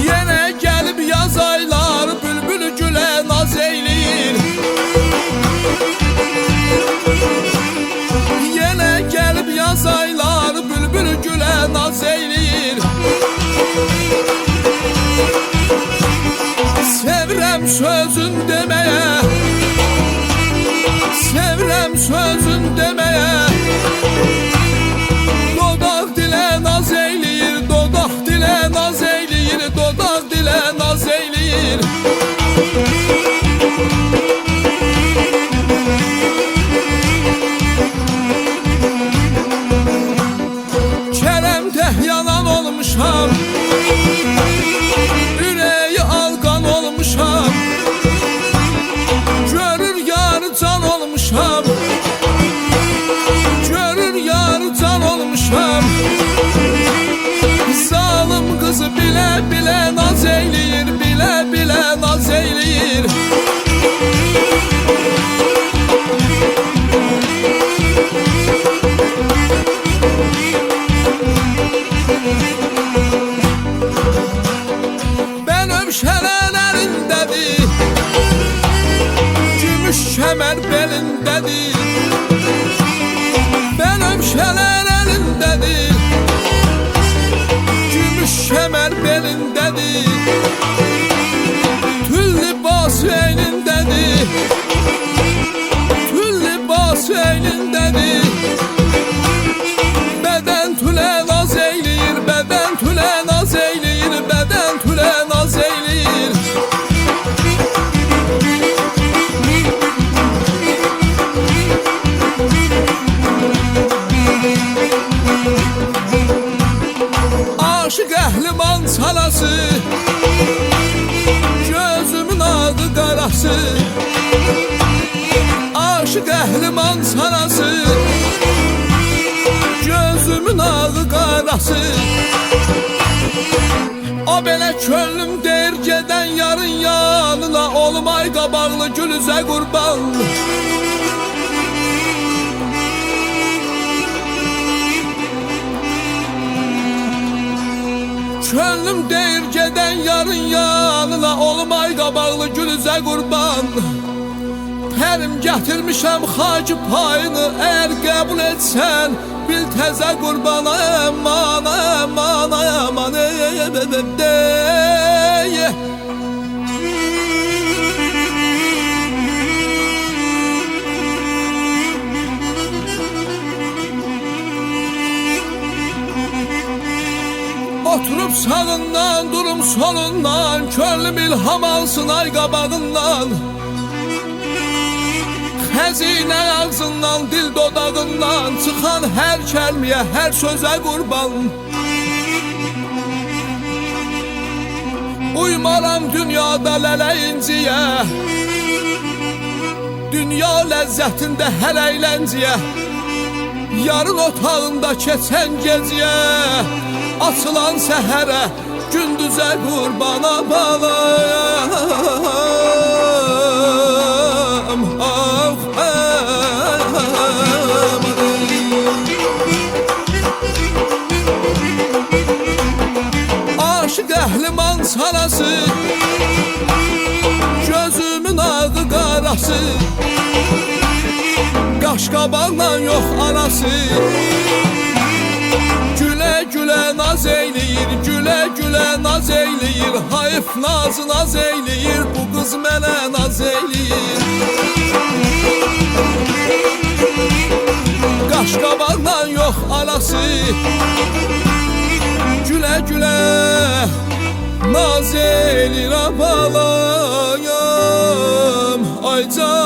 Yine gelip yaz aylar bülbül güle naz eyleyir. Yine gelip yaz aylar bülbül güle naz eyleyir. Sevrem sözün demeye, sevrem sözün demeye, dodak dile naz eyleyir, dodak dile naz eyleyir, dodak dile naz eyleyir. Kerem'de yanan olmuşam, yüreği algan olmuşam, görür yar can olmuşam, görür yar can olmuşam. Zalim kızı bile bile naz eyleyir, bile bile naz eyleyir. Şerelerindədir, gümüş kəmər belindədir. Benim şerelerindədir, gümüş kəmər belindədir. Tül libas eynindədir, tül libas eynindədir. Bədən tülə naz eyləyir, bədən tülə naz eyləyir, bədən tülə naz eyləyir. Aşık əhliman salası, gözümün adı qarası. Aşık əhliman salası, gözümün adı qarası. O belə könlüm deyir gedən yarın yanına, olmay qabaqlı gülüzə qurban. Könlüm deyir gedən yarın yanına, olmay qabaqlı gülüzə qurban. Pərim gətirmişəm xaki payını, əgər qəbul etsən bil təzə qurbana. Aman aman aman dey. Oturup sağından, durum solundan, könlüm ilham alsın ay qabağından. Xəzinə ağzından, dil dodağından çıxan hər kəlməyə, hər sözə qurban. Uymaram dünyada lələyinciyə, dünya ləzzətində hər əylənciyə. Yarın otağında keçən geciyə, açılan səhərə, gündüzə qurbana balam. Aşık əhliman salası, gözümün adı qarası. Qaşqabaqla yox arası, gülə gülə naz eyləyir, gülə gülə naz eyləyir. Hayıf nazı naz eyləyir, bu qız mənə naz eyləyir. Qaşqabaqla yox arası, gülə gülə naz eyləyir balayam. Ay can